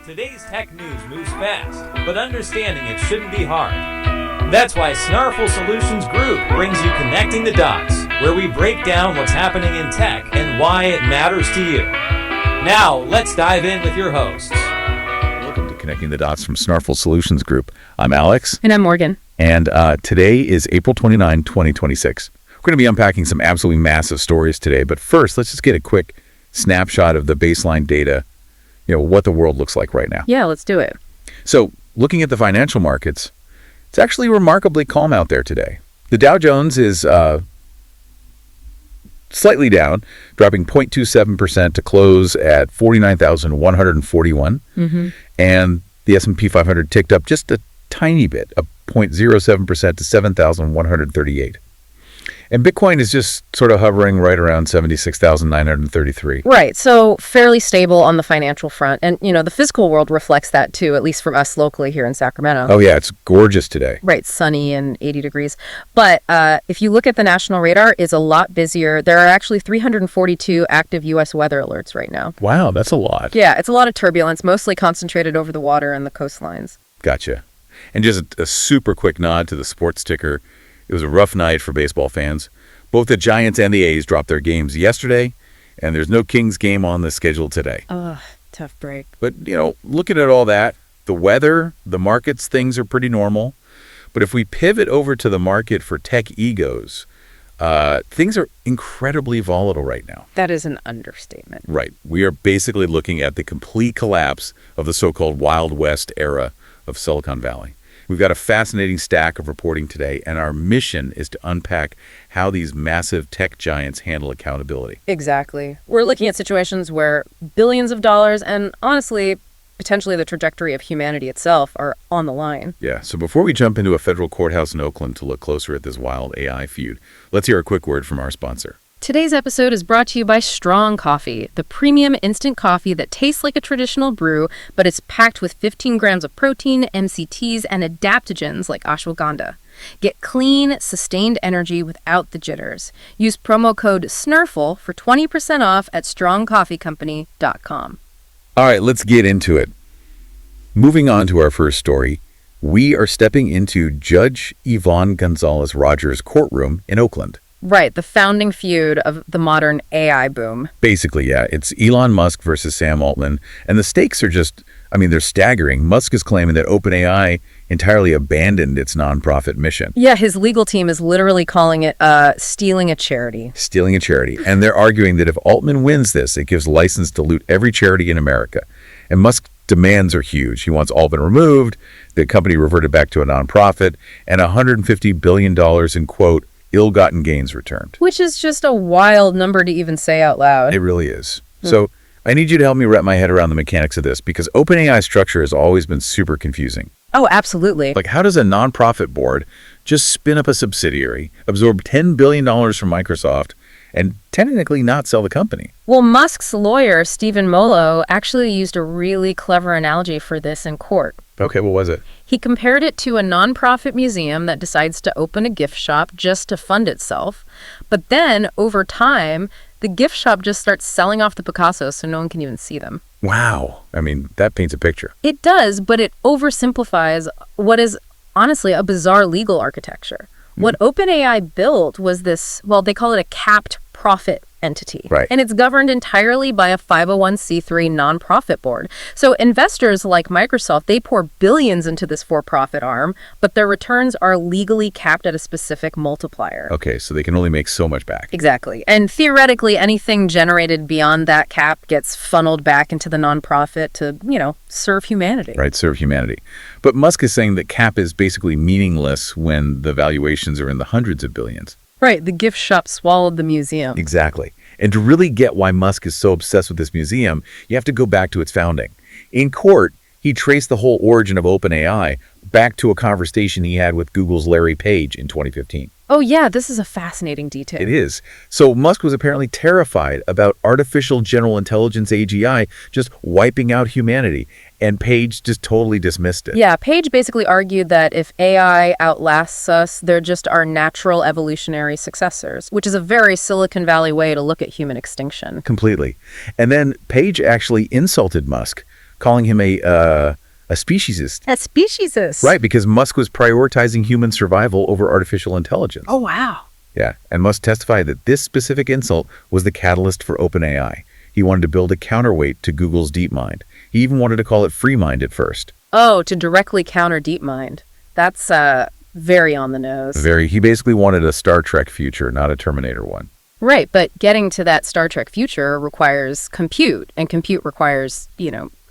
Today's tech news moves fast, but understanding it shouldn't be hard. That's why Snarful Solutions Group brings you Connecting the Dots, where we break down what's happening in tech and why it matters to you. Now, let's dive in with your hosts. Welcome to Connecting the Dots from Snarful Solutions Group. I'm Alex. And I'm Morgan. And today is April 29, 2026. We're going to be unpacking some absolutely massive stories today, but first, let's just get a quick snapshot of the baseline data, what the world looks like right now. Yeah, let's do it. So, looking at the financial markets, it's actually remarkably calm out there today. The Dow Jones is slightly down, dropping 0.27% to close at 49,141. And the S&P 500 ticked up just a tiny bit, a 0.07% to 7,138. And Bitcoin is just sort of hovering right around 76,933. Right. So fairly stable on the financial front. And, the physical world reflects that too, at least from us locally here in Sacramento. Oh, yeah. It's gorgeous today. Right. Sunny and 80 degrees. But if you look at the national radar, it's a lot busier. There are actually 342 active U.S. weather alerts right now. Wow. That's a lot. Yeah. It's a lot of turbulence, mostly concentrated over the water and the coastlines. Gotcha. And just a super quick nod to the sports ticker. It was a rough night for baseball fans. Both the Giants and the A's dropped their games yesterday, and there's no Kings game on the schedule today. Ugh, tough break. But, looking at all that, the weather, the markets, things are pretty normal. But if we pivot over to the market for tech egos, things are incredibly volatile right now. That is an understatement. Right. We are basically looking at the complete collapse of the so-called Wild West era of Silicon Valley. We've got a fascinating stack of reporting today, and our mission is to unpack how these massive tech giants handle accountability. Exactly. We're looking at situations where billions of dollars and, honestly, potentially the trajectory of humanity itself are on the line. Yeah, so before we jump into a federal courthouse in Oakland to look closer at this wild AI feud, let's hear a quick word from our sponsor. Today's episode is brought to you by Strong Coffee, the premium instant coffee that tastes like a traditional brew, but it's packed with 15 grams of protein, MCTs, and adaptogens like ashwagandha. Get clean, sustained energy without the jitters. Use promo code SNURFLE for 20% off at strongcoffeecompany.com. All right, let's get into it. Moving on to our first story, we are stepping into Judge Yvonne Gonzalez Rogers' courtroom in Oakland. Right, the founding feud of the modern AI boom. Basically, yeah. It's Elon Musk versus Sam Altman. And the stakes are they're staggering. Musk is claiming that OpenAI entirely abandoned its nonprofit mission. Yeah, his legal team is literally calling it stealing a charity. Stealing a charity. And they're arguing that if Altman wins this, it gives license to loot every charity in America. And Musk's demands are huge. He wants Altman removed, the company reverted back to a nonprofit, and $150 billion in, quote, ill-gotten gains returned. Which is just a wild number to even say out loud. It really is. So I need you to help me wrap my head around the mechanics of this, because OpenAI's structure has always been super confusing. Oh, absolutely. Like, how does a nonprofit board just spin up a subsidiary, absorb $10 billion from Microsoft, and technically not sell the company? Well, Musk's lawyer, Stephen Molo, actually used a really clever analogy for this in court. Okay, what was it? He compared it to a nonprofit museum that decides to open a gift shop just to fund itself. But then, over time, the gift shop just starts selling off the Picassos so no one can even see them. Wow. That paints a picture. It does, but it oversimplifies what is honestly a bizarre legal architecture. What OpenAI built was this, they call it a capped profit entity. Right. And it's governed entirely by a 501c3 nonprofit board. So investors like Microsoft, they pour billions into this for-profit arm, but their returns are legally capped at a specific multiplier. Okay, so they can only make so much back. Exactly. And theoretically, anything generated beyond that cap gets funneled back into the nonprofit to, serve humanity. Right, serve humanity. But Musk is saying that cap is basically meaningless when the valuations are in the hundreds of billions. Right, the gift shop swallowed the museum. Exactly. And to really get why Musk is so obsessed with this museum, you have to go back to its founding. In court, he traced the whole origin of OpenAI back to a conversation he had with Google's Larry Page in 2015. Oh yeah, this is a fascinating detail. It is. So Musk was apparently terrified about artificial general intelligence AGI just wiping out humanity, and Page just totally dismissed it. Yeah, Page basically argued that if AI outlasts us, they're just our natural evolutionary successors, which is a very Silicon Valley way to look at human extinction. Completely. And then Page actually insulted Musk, calling him a speciesist. A speciesist. Right, because Musk was prioritizing human survival over artificial intelligence. Oh, wow. Yeah, and Musk testified that this specific insult was the catalyst for OpenAI. He wanted to build a counterweight to Google's DeepMind. He even wanted to call it FreeMind at first. Oh, to directly counter DeepMind. That's very on the nose. He basically wanted a Star Trek future, not a Terminator one. Right, but getting to that Star Trek future requires compute, and compute requires,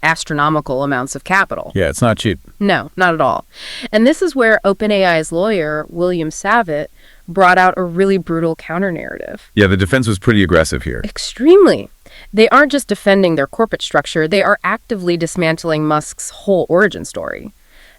astronomical amounts of capital. Yeah, it's not cheap. No, not at all. And this is where OpenAI's lawyer, William Savitt, brought out a really brutal counter-narrative. Yeah, the defense was pretty aggressive here. Extremely. They aren't just defending their corporate structure, they are actively dismantling Musk's whole origin story.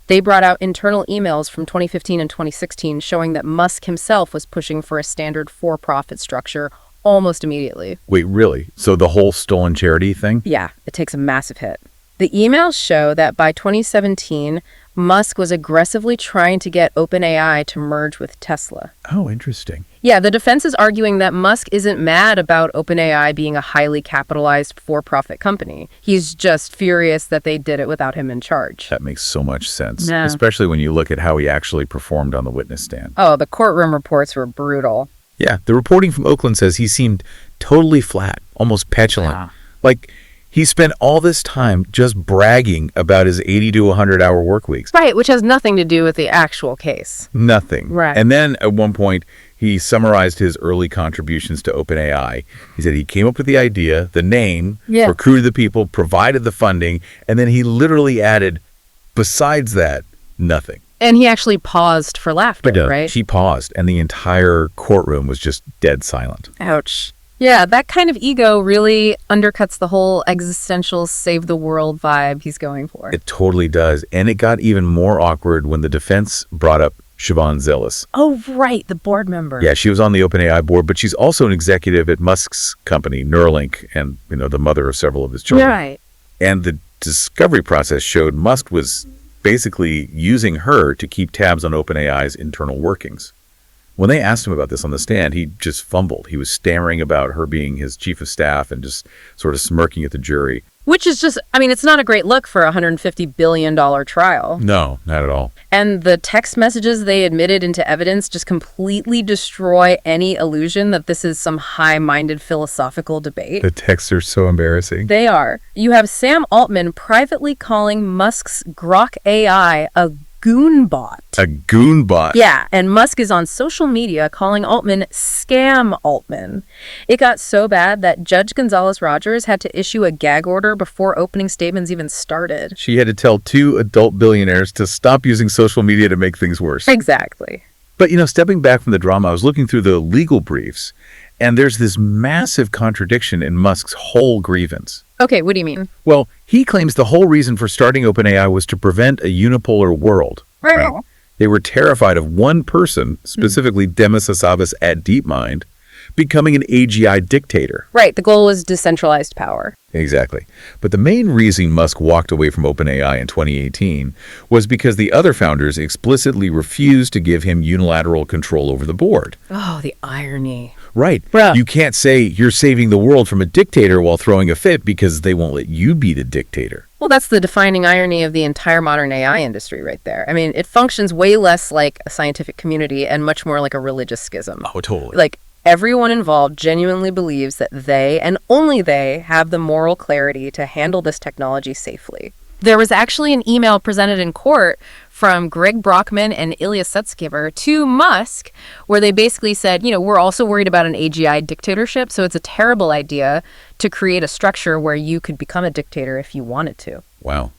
They brought out internal emails from 2015 and 2016 showing that Musk himself was pushing for a standard for-profit structure almost immediately. Wait, really? So the whole stolen charity thing? Yeah, it takes a massive hit. The emails show that by 2017, Musk was aggressively trying to get OpenAI to merge with Tesla. Oh, interesting. Yeah, the defense is arguing that Musk isn't mad about OpenAI being a highly capitalized for-profit company. He's just furious that they did it without him in charge. That makes so much sense, Yeah. especially when you look at how he actually performed on the witness stand. Oh, the courtroom reports were brutal. Yeah, the reporting from Oakland says he seemed totally flat, almost petulant. Wow. Like he spent all this time just bragging about his 80 to 100-hour work weeks. Right, which has nothing to do with the actual case. Nothing. Right. And then at one point, he summarized his early contributions to OpenAI. He said he came up with the idea, the name, recruited the people, provided the funding, and then he literally added, besides that, nothing. And he actually paused for laughter, right? She paused, and the entire courtroom was just dead silent. Ouch. Yeah, that kind of ego really undercuts the whole existential save the world vibe he's going for. It totally does. And it got even more awkward when the defense brought up Siobhan Zillis. Oh, right, the board member. Yeah, she was on the OpenAI board, but she's also an executive at Musk's company, Neuralink, and the mother of several of his children. Right. And the discovery process showed Musk was basically using her to keep tabs on OpenAI's internal workings. When they asked him about this on the stand, he just fumbled. He was stammering about her being his chief of staff and just sort of smirking at the jury. Which is just, it's not a great look for a $150 billion trial. No, not at all. And the text messages they admitted into evidence just completely destroy any illusion that this is some high-minded philosophical debate. The texts are so embarrassing. They are. You have Sam Altman privately calling Musk's Grok AI a goonbot. A goonbot. Yeah, and Musk is on social media calling Altman Scam Altman. It got so bad that Judge Gonzalez-Rogers had to issue a gag order before opening statements even started. She had to tell 2 adult billionaires to stop using social media to make things worse. Exactly. But, stepping back from the drama, I was looking through the legal briefs, and there's this massive contradiction in Musk's whole grievance. Okay, what do you mean? Well, he claims the whole reason for starting OpenAI was to prevent a unipolar world. Right? They were terrified of one person, specifically Demis Hassabis at DeepMind, becoming an AGI dictator. Right, the goal was decentralized power. Exactly. But the main reason Musk walked away from OpenAI in 2018 was because the other founders explicitly refused to give him unilateral control over the board. Oh, the irony. Right. Bruh. You can't say you're saving the world from a dictator while throwing a fit because they won't let you be the dictator. Well, that's the defining irony of the entire modern AI industry right there. It functions way less like a scientific community and much more like a religious schism. Oh, totally. Like, everyone involved genuinely believes that they, and only they, have the moral clarity to handle this technology safely. There was actually an email presented in court from Greg Brockman and Ilya Sutskever to Musk, where they basically said, we're also worried about an AGI dictatorship, so it's a terrible idea to create a structure where you could become a dictator if you wanted to. Wow.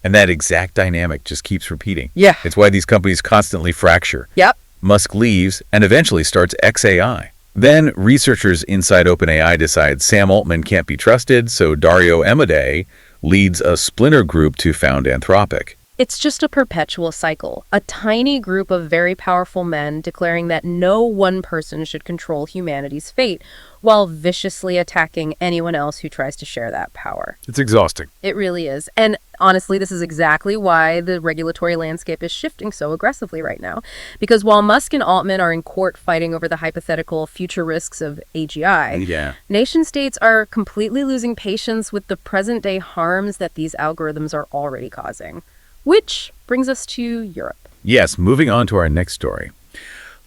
And that exact dynamic just keeps repeating. Yeah. It's why these companies constantly fracture. Yep. Musk leaves and eventually starts XAI. Then researchers inside OpenAI decide Sam Altman can't be trusted, so Dario Amodei leads a splinter group to found Anthropic. It's just a perpetual cycle, a tiny group of very powerful men declaring that no one person should control humanity's fate, while viciously attacking anyone else who tries to share that power. It's exhausting. It really is. And honestly, this is exactly why the regulatory landscape is shifting so aggressively right now. Because while Musk and Altman are in court fighting over the hypothetical future risks of AGI, nation-states are completely losing patience with the present-day harms that these algorithms are already causing. Which brings us to Europe. Yes, moving on to our next story.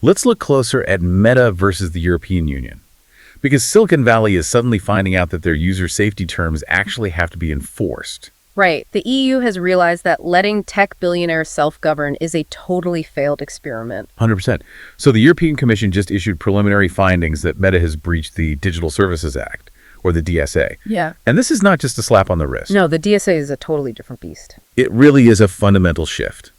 Let's look closer at Meta versus the European Union. Because Silicon Valley is suddenly finding out that their user safety terms actually have to be enforced. Right. The EU has realized that letting tech billionaires self-govern is a totally failed experiment. 100%. So the European Commission just issued preliminary findings that Meta has breached the Digital Services Act, or the DSA. Yeah. And this is not just a slap on the wrist. No, the DSA is a totally different beast. It really is a fundamental shift.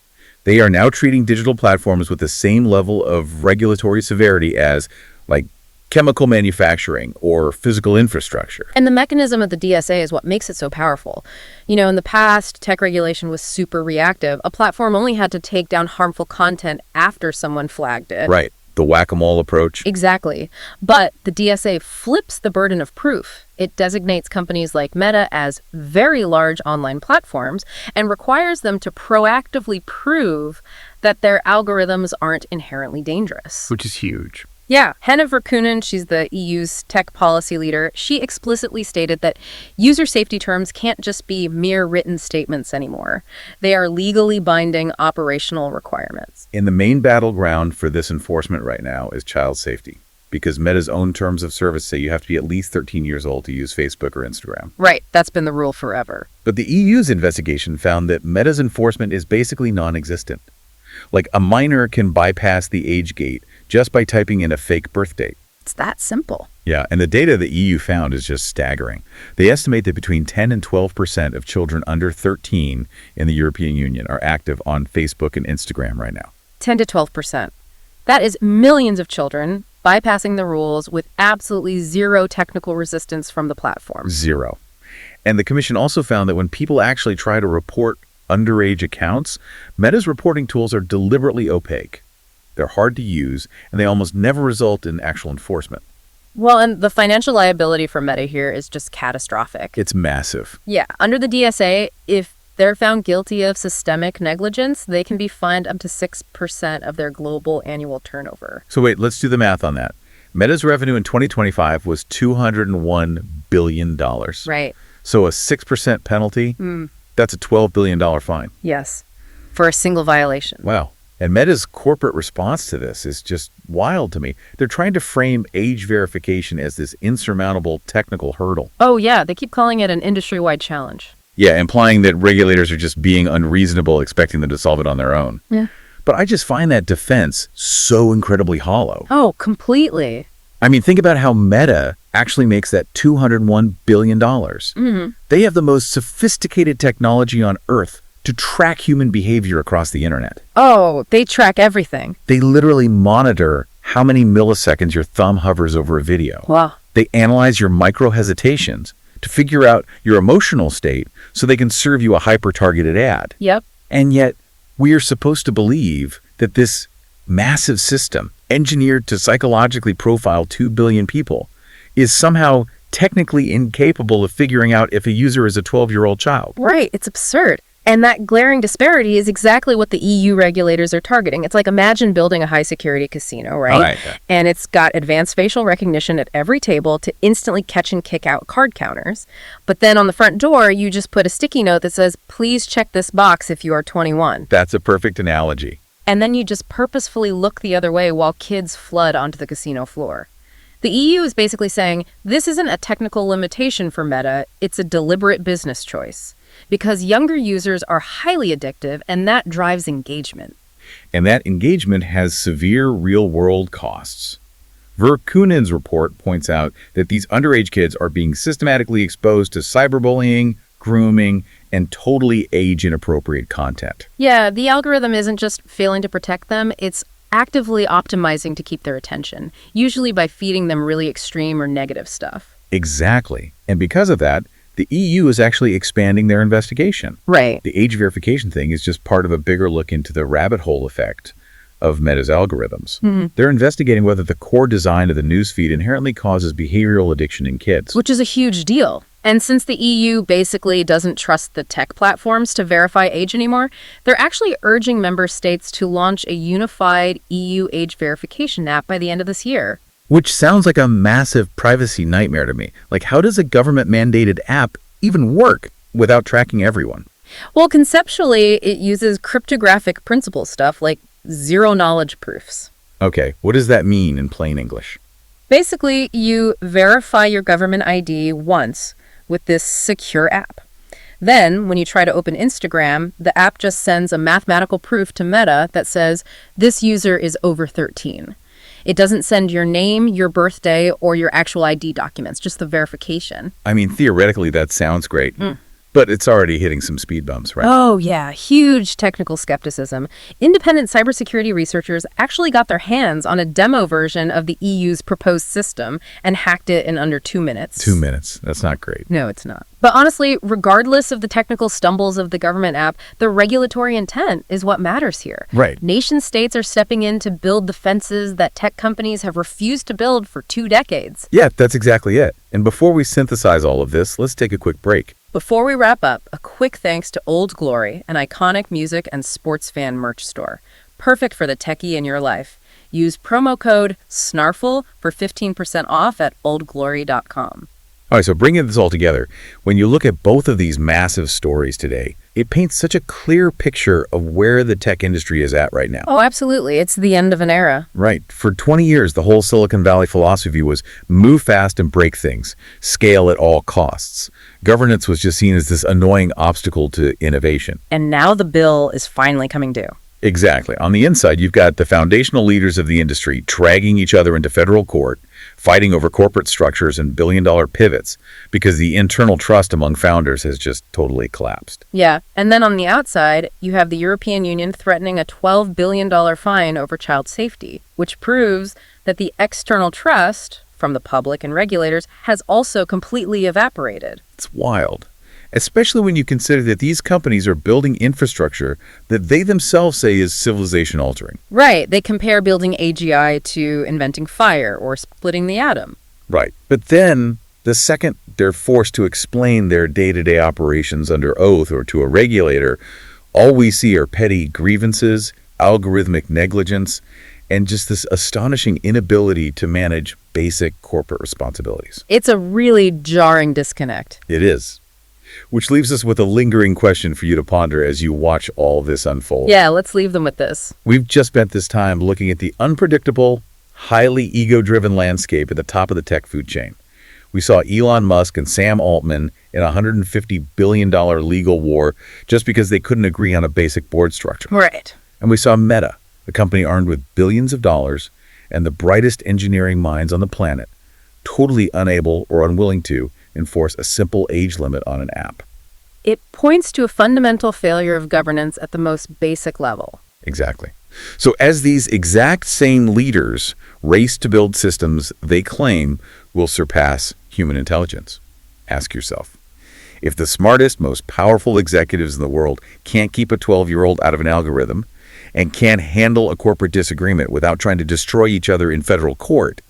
They are now treating digital platforms with the same level of regulatory severity as, like, chemical manufacturing or physical infrastructure. And the mechanism of the DSA is what makes it so powerful. You know, in the past, tech regulation was super reactive. A platform only had to take down harmful content after someone flagged it. Right. The whack-a-mole approach. Exactly. But the DSA flips the burden of proof. It designates companies like Meta as very large online platforms and requires them to proactively prove that their algorithms aren't inherently dangerous. Which is huge. Yeah, Henna Virkunen, she's the EU's tech policy leader. She explicitly stated that user safety terms can't just be mere written statements anymore. They are legally binding operational requirements. And the main battleground for this enforcement right now is child safety, because Meta's own terms of service say you have to be at least 13 years old to use Facebook or Instagram. Right, that's been the rule forever. But the EU's investigation found that Meta's enforcement is basically non-existent. Like, a minor can bypass the age gate just by typing in a fake birth date. It's that simple. Yeah, and the data the EU found is just staggering. They estimate that between 10 and 12% of children under 13 in the European Union are active on Facebook and Instagram right now. 10 to 12%. That is millions of children bypassing the rules with absolutely zero technical resistance from the platform. Zero. And the Commission also found that when people actually try to report underage accounts, Meta's reporting tools are deliberately opaque. They're hard to use, and they almost never result in actual enforcement. Well, and the financial liability for Meta here is just catastrophic. It's massive. Yeah, under the DSA, if they're found guilty of systemic negligence, they can be fined up to 6% of their global annual turnover. So wait, let's do the math on that. Meta's revenue in 2025 was $201 billion. Right. So a 6% penalty, that's a $12 billion fine. Yes, for a single violation. Wow. And Meta's corporate response to this is just wild to me. They're trying to frame age verification as this insurmountable technical hurdle. Oh, yeah, they keep calling it an industry-wide challenge. Yeah, implying that regulators are just being unreasonable, expecting them to solve it on their own. Yeah. But I just find that defense so incredibly hollow. Oh, completely. I mean, think about how Meta actually makes that $201 billion. They have the most sophisticated technology on Earth to track human behavior across the internet. Oh, they track everything. They literally monitor how many milliseconds your thumb hovers over a video. Wow. They analyze your micro-hesitations to figure out your emotional state so they can serve you a hyper-targeted ad. Yep. And yet, we are supposed to believe that this massive system, engineered to psychologically profile 2 billion people, is somehow technically incapable of figuring out if a user is a 12-year-old child. Right. It's absurd. And that glaring disparity is exactly what the EU regulators are targeting. It's like, imagine building a high-security casino, right? And it's got advanced facial recognition at every table to instantly catch and kick out card counters. But then on the front door, you just put a sticky note that says, please check this box if you are 21. That's a perfect analogy. And then you just purposefully look the other way while kids flood onto the casino floor. The EU is basically saying, this isn't a technical limitation for Meta, it's a deliberate business choice. Because younger users are highly addictive, and that drives engagement. And that engagement has severe real-world costs. Virkunen's report points out that these underage kids are being systematically exposed to cyberbullying, grooming, and totally age-inappropriate content. Yeah, the algorithm isn't just failing to protect them, it's actively optimizing to keep their attention, usually by feeding them really extreme or negative stuff. Exactly. And because of that, the EU is actually expanding their investigation. Right. The age verification thing is just part of a bigger look into the rabbit hole effect of Meta's algorithms. They're investigating whether the core design of the newsfeed inherently causes behavioral addiction in kids. Which is a huge deal. And since the EU basically doesn't trust the tech platforms to verify age anymore, they're actually urging member states to launch a unified EU age verification app by the end of this year. Which sounds like a massive privacy nightmare to me. Like, how does a government-mandated app even work without tracking everyone? Well, conceptually, it uses cryptographic principle stuff like zero-knowledge proofs. Okay, what does that mean in plain English? Basically, you verify your government ID once with this secure app. Then, when you try to open Instagram, the app just sends a mathematical proof to Meta that says, this user is over 13. It doesn't send your name, your birthday, or your actual ID documents, just the verification. I mean, theoretically, that sounds great. But it's already hitting some speed bumps, right? Oh, yeah. Huge technical skepticism. Independent cybersecurity researchers actually got their hands on a demo version of the EU's proposed system and hacked it in under 2 minutes. 2 minutes. That's not great. No, it's not. But honestly, regardless of the technical stumbles of the government app, the regulatory intent is what matters here. Right. Nation states are stepping in to build the fences that tech companies have refused to build for 2 decades. Yeah, that's exactly it. And before we synthesize all of this, let's take a quick break. Before we wrap up, a quick thanks to Old Glory, an iconic music and sports fan merch store. Perfect for the techie in your life. Use promo code SNARFL for 15% off at oldglory.com. All right, so bringing this all together, when you look at both of these massive stories today, it paints such a clear picture of where the tech industry is at right now. Oh, absolutely. It's the end of an era. Right. For 20 years, the whole Silicon Valley philosophy was move fast and break things, scale at all costs. Governance was just seen as this annoying obstacle to innovation. And now the bill is finally coming due. Exactly. On the inside, you've got the foundational leaders of the industry dragging each other into federal court, fighting over corporate structures and billion-dollar pivots because the internal trust among founders has just totally collapsed. Yeah, and then on the outside, you have the European Union threatening a $12 billion fine over child safety, which proves that the external trust from the public and regulators has also completely evaporated. It's wild, especially when you consider that these companies are building infrastructure that they themselves say is civilization altering. Right. They compare building AGI to inventing fire or splitting the atom. Right. But then the second they're forced to explain their day-to-day operations under oath or to a regulator, all we see are petty grievances, algorithmic negligence, and just this astonishing inability to manage basic corporate responsibilities. It's a really jarring disconnect. It is. Which leaves us with a lingering question for you to ponder as you watch all this unfold. Yeah, let's leave them with this. We've just spent this time looking at the unpredictable, highly ego-driven landscape at the top of the tech food chain. We saw Elon Musk and Sam Altman in a $150 billion legal war just because they couldn't agree on a basic board structure. Right. And we saw Meta, a company armed with billions of dollars and the brightest engineering minds on the planet, totally unable or unwilling to enforce a simple age limit on an app. It points to a fundamental failure of governance at the most basic level. Exactly. So as these exact same leaders race to build systems they claim will surpass human intelligence, ask yourself, if the smartest, most powerful executives in the world can't keep a 12-year-old out of an algorithm and can't handle a corporate disagreement without trying to destroy each other in federal court,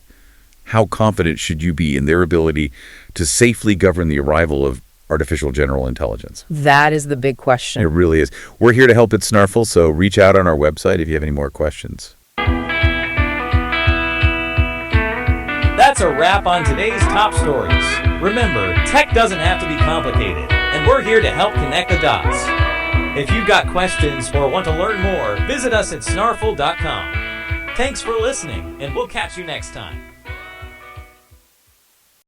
how confident should you be in their ability to safely govern the arrival of artificial general intelligence? That is the big question. It really is. We're here to help at Snarful, so reach out on our website if you have any more questions. That's a wrap on today's top stories. Remember, tech doesn't have to be complicated, and we're here to help connect the dots. If you've got questions or want to learn more, visit us at snarful.com. Thanks for listening, and we'll catch you next time.